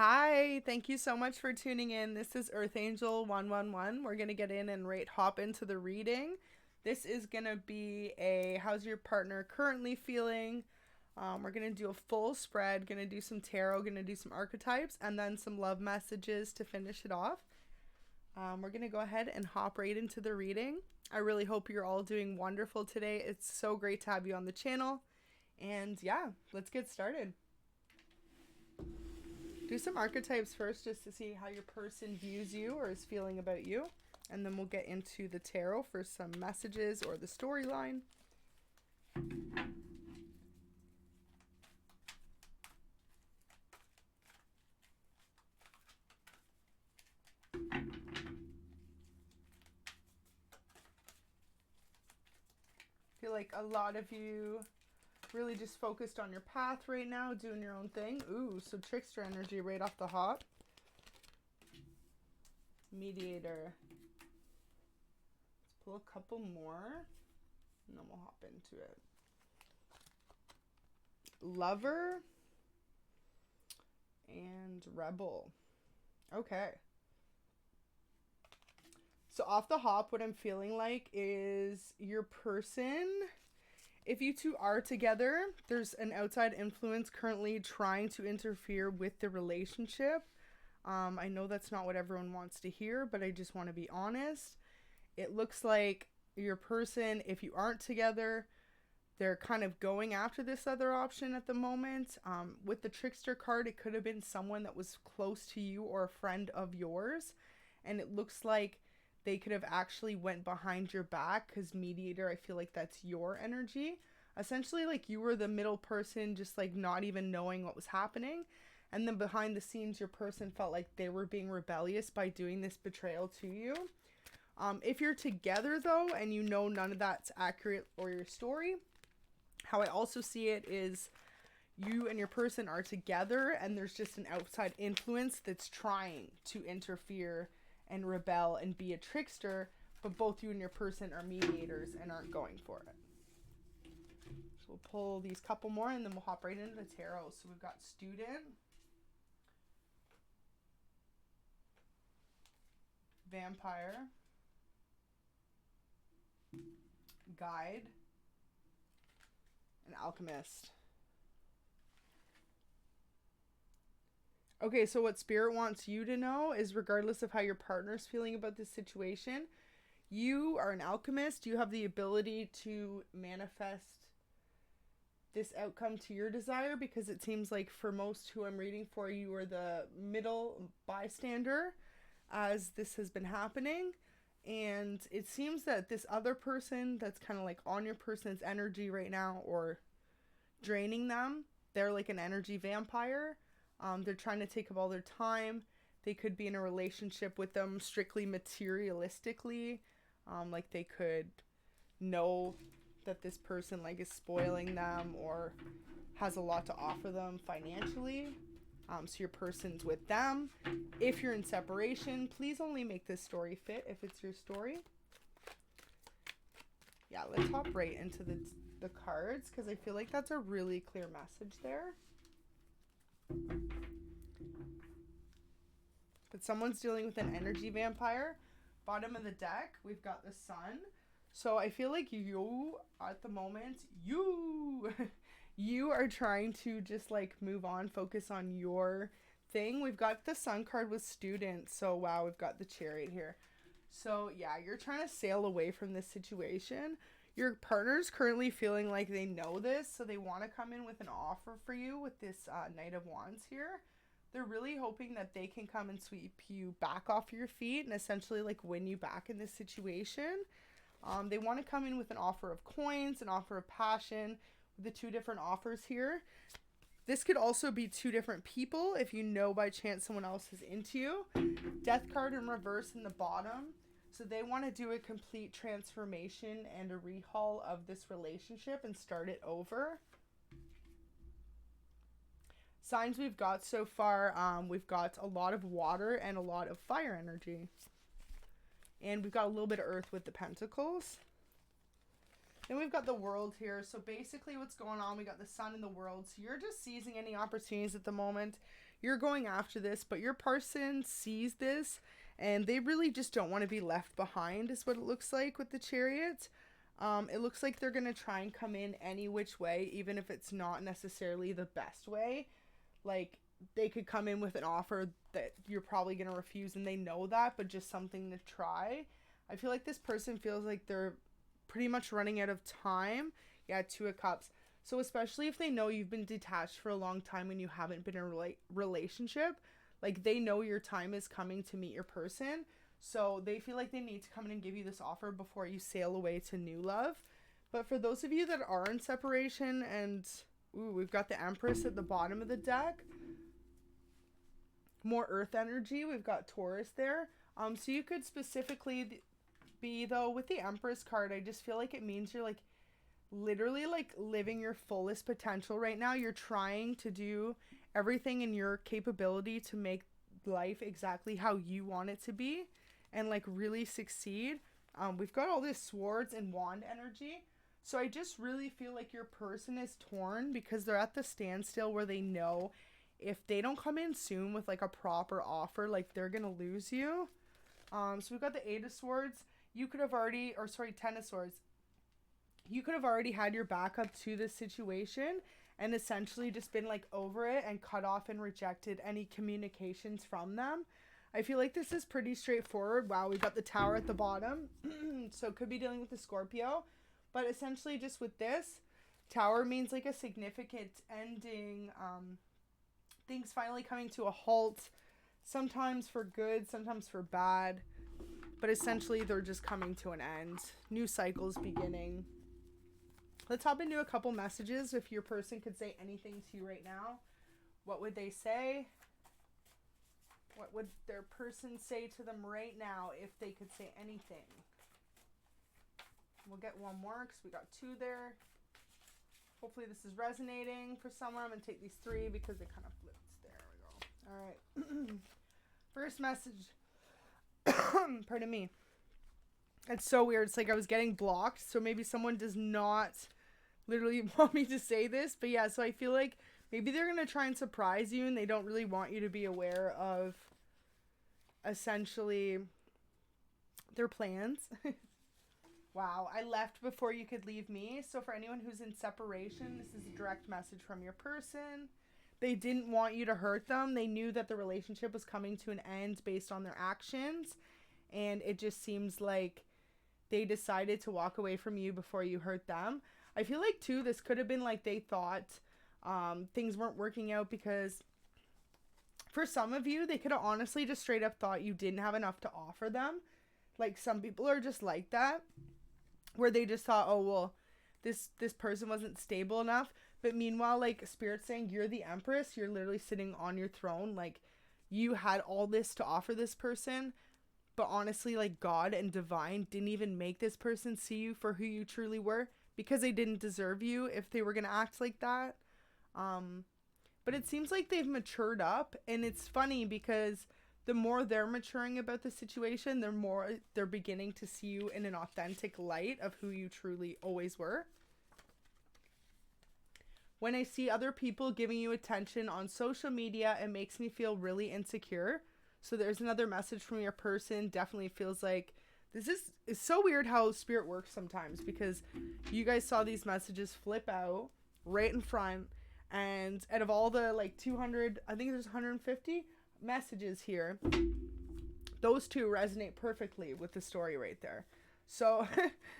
Hi, thank you so much for tuning in. This is Earth Angel 111. We're going to get in and hop into the reading. This is going to be a how's your partner currently feeling? We're going to do a full spread, going to do some tarot, going to do some archetypes, and then some love messages to finish it off. We're going to go ahead and hop right into the reading. I really hope you're all doing wonderful today. It's so great to have you on the channel. And yeah, let's get started. Do some archetypes first just to see how your person views you or is feeling about you. And then we'll get into the tarot for some messages or the storyline. I feel like a lot of you really just focused on your path right now, doing your own thing. Ooh, so trickster energy right off the hop. Mediator. Let's pull a couple more, and then we'll hop into it. Lover and rebel. Okay. So off the hop, what I'm feeling like is your person, if you two are together, there's an outside influence currently trying to interfere with the relationship. I know that's not what everyone wants to hear, but I just want to be honest. It looks like your person, if you aren't together, they're kind of going after this other option at the moment. With the trickster card, it could have been someone that was close to you or a friend of yours. And it looks like they could have actually went behind your back because mediator, I feel like that's your energy. Essentially, like you were the middle person, just like not even knowing what was happening. And then behind the scenes, your person felt like they were being rebellious by doing this betrayal to you. If you're together though, and you know none of that's accurate or your story, how I also see it is you and your person are together and there's just an outside influence that's trying to interfere and rebel and be a trickster, but both you and your person are mediators and aren't going for it. So we'll pull these couple more and then we'll hop right into the tarot. So we've got student, vampire, guide, and alchemist. Okay, so what Spirit wants you to know is regardless of how your partner's feeling about this situation, you are an alchemist. You have the ability to manifest this outcome to your desire because it seems like for most who I'm reading for, you are the middle bystander as this has been happening. And it seems that this other person that's kind of like on your person's energy right now or draining them, they're like an energy vampire. They're trying to take up all their time. They could be in a relationship with them strictly materialistically. Like they could know that this person like is spoiling them or has a lot to offer them financially. So your person's with them. If you're in separation, please only make this story fit if it's your story. Yeah, let's hop right into the cards because I feel like that's a really clear message there. But someone's dealing with an energy vampire. Bottom of the deck, we've got the sun. So I feel like you, at the moment, you are trying to just like move on, focus on your thing. We've got the sun card with students. So wow, we've got the chariot here. So yeah, you're trying to sail away from this situation. Your partner's currently feeling like they know this, so they want to come in with an offer for you with this Knight of Wands here. They're really hoping that they can come and sweep you back off your feet and essentially like win you back in this situation. They want to come in with an offer of coins, an offer of passion, the two different offers here. This could also be two different people if you know by chance someone else is into you. Death card in reverse in the bottom. So they want to do a complete transformation and a rehaul of this relationship and start it over. Signs we've got so far, we've got a lot of water and a lot of fire energy. And we've got a little bit of earth with the pentacles. Then we've got the world here. So basically what's going on, we got the sun and the world. So you're just seizing any opportunities at the moment. you're going after this, but your person sees this and they really just don't want to be left behind, is what it looks like with the Chariot. It looks like they're going to try and come in any which way, even if it's not necessarily the best way. Like, they could come in with an offer that you're probably going to refuse, and they know that, but just something to try. I feel like this person feels like they're pretty much running out of time. Yeah, Two of Cups. So especially if they know you've been detached for a long time and you haven't been in a relationship, like, they know your time is coming to meet your person. So they feel like they need to come in and give you this offer before you sail away to new love. But for those of you that are in separation, and we've got the Empress at the bottom of the deck. More earth energy. We've got Taurus there. So you could specifically be, though, with the Empress card, I just feel like it means you're, like, literally, like, living your fullest potential right now. You're trying to do everything in your capability to make life exactly how you want it to be and, like, really succeed. We've got all this Swords and Wand energy. So I just really feel like your person is torn because they're at the standstill where they know if they don't come in soon with, like, a proper offer, like, they're gonna lose you. So we've got the Eight of Swords. You could have already, or sorry, Ten of Swords. You could have already had your back up to this situation and essentially just been, like, over it and cut off and rejected any communications from them. I feel like this is pretty straightforward. Wow, we've got the Tower at the bottom. So it could be dealing with the Scorpio. But essentially just with this, Tower means, like, a significant ending, things finally coming to a halt, sometimes for good, sometimes for bad, but essentially they're just coming to an end. New cycles beginning. Let's hop into a couple messages. If your person could say anything to you right now, what would they say? What would their person say to them right now if they could say anything? We'll get one more because we got two there. Hopefully this is resonating for someone. I'm going to take these three because they kind of flipped. There we go. All right. First message. Pardon me. It's so weird. It's like I was getting blocked. So maybe someone does not literally want me to say this. But yeah, so I feel like maybe they're going to try and surprise you and they don't really want you to be aware of essentially their plans. Wow, I left before you could leave me. So for anyone who's in separation, this is a direct message from your person. They didn't want you to hurt them. They knew that the relationship was coming to an end based on their actions. And it just seems like they decided to walk away from you before you hurt them. I feel like, too, this could have been like they thought things weren't working out because for some of you, they could have honestly just straight up thought you didn't have enough to offer them. Like, some people are just like that, where they just thought, oh, well, this person wasn't stable enough. But meanwhile, like, Spirit's saying you're the Empress. You're literally sitting on your throne. Like, you had all this to offer this person. But honestly, like, God and Divine didn't even make this person see you for who you truly were because they didn't deserve you if they were going to act like that. But it seems like they've matured up. And it's funny because the more they're maturing about the situation, the more they're beginning to see you in an authentic light of who you truly always were. When I see other people giving you attention on social media, it makes me feel really insecure. So there's another message from your person. Definitely feels like it's so weird how Spirit works sometimes because you guys saw these messages flip out right in front. And out of all the like 200, I think there's 150 messages here, those two resonate perfectly with the story right there. So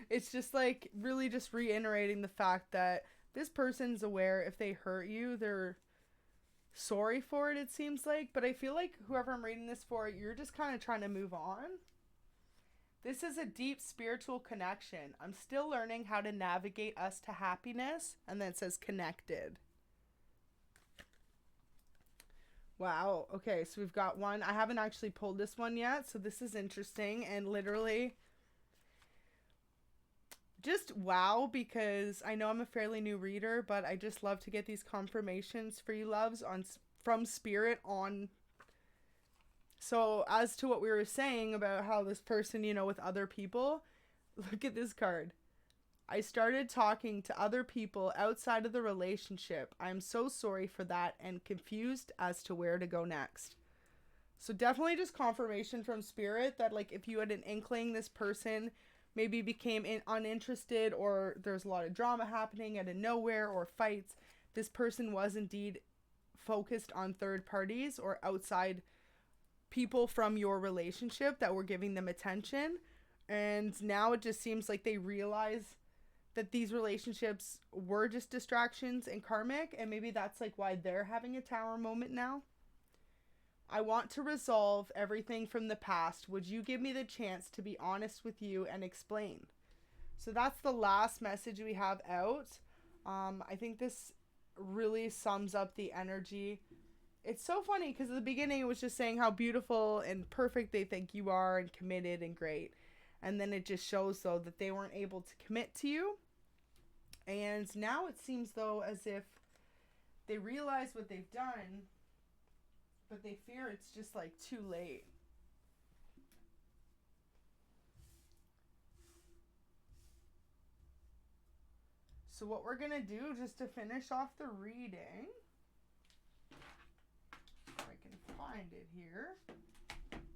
it's just like really just reiterating the fact that this person's aware if they hurt you, they're sorry for it, it seems like. But I feel like whoever I'm reading this for, you're just kind of trying to move on. This is a deep spiritual connection. I'm still learning how to navigate us to happiness. And then it says connected. Wow. Okay, so we've got one. I haven't actually pulled this one yet, so this is interesting. And literally just wow, because I know I'm a fairly new reader, but I just love to get these confirmations for you loves from Spirit on. So as to what we were saying about how this person, you know, with other people, look at this card. I started talking to other people outside of the relationship. I'm so sorry for that and confused as to where to go next. So definitely just confirmation from spirit that like if you had an inkling this person maybe became uninterested, or there's a lot of drama happening out of nowhere or fights, this person was indeed focused on third parties or outside people from your relationship that were giving them attention. And now it just seems like they realize that these relationships were just distractions and karmic, and maybe that's like why they're having a tower moment now. I want to resolve everything from the past. Would you give me the chance to be honest with you and explain? So that's the last message we have out. I think this really sums up the energy. It's so funny because at the beginning it was just saying how beautiful and perfect they think you are and committed and great. And then it just shows though that they weren't able to commit to you. And now it seems though as if they realize what they've done, but they fear it's just like too late. So what we're going to do just to finish off the reading, if I can find it here,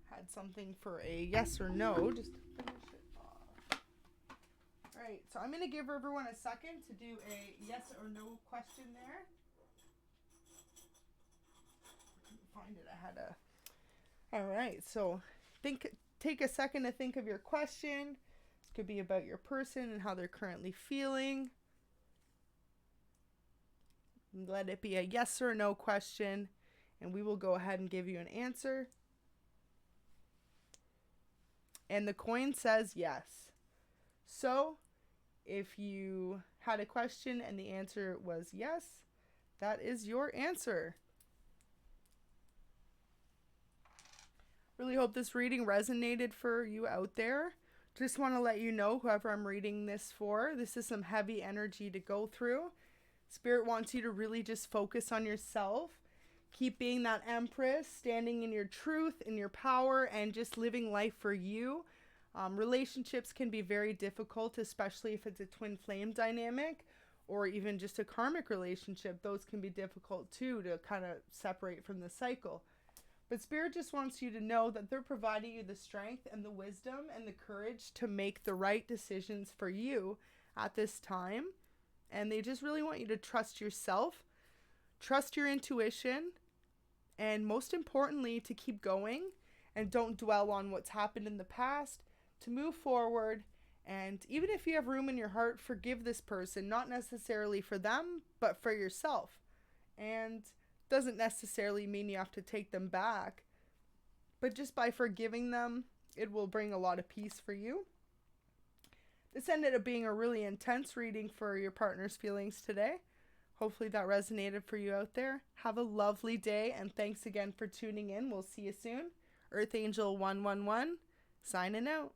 had something for a yes or no just to finish it off. All right, so I'm going to give everyone a second to do a yes or no question there. Find it. I had a. All right, so take a second to think of your question. This could be about your person and how they're currently feeling. Let it be a yes or no question, and we will go ahead and give you an answer. And the coin says yes. So if you had a question and the answer was yes, that is your answer. Really hope this reading resonated for you out there. Just want to let you know, whoever I'm reading this for, this is some heavy energy to go through. Spirit wants you to really just focus on yourself. Keep being that empress, standing in your truth, in your power, and just living life for you. Relationships can be very difficult, especially if it's a twin flame dynamic or even just a karmic relationship. Those can be difficult too, to kind of separate from the cycle. But Spirit just wants you to know that they're providing you the strength and the wisdom and the courage to make the right decisions for you at this time. And they just really want you to trust yourself, trust your intuition, and most importantly, to keep going and don't dwell on what's happened in the past, to move forward. And even if you have room in your heart, forgive this person, not necessarily for them, but for yourself. And doesn't necessarily mean you have to take them back, but just by forgiving them, it will bring a lot of peace for you. This ended up being a really intense reading for your partner's feelings today. Hopefully that resonated for you out there. Have a lovely day, and thanks again for tuning in. We'll see you soon. Earth Angel 111 signing out.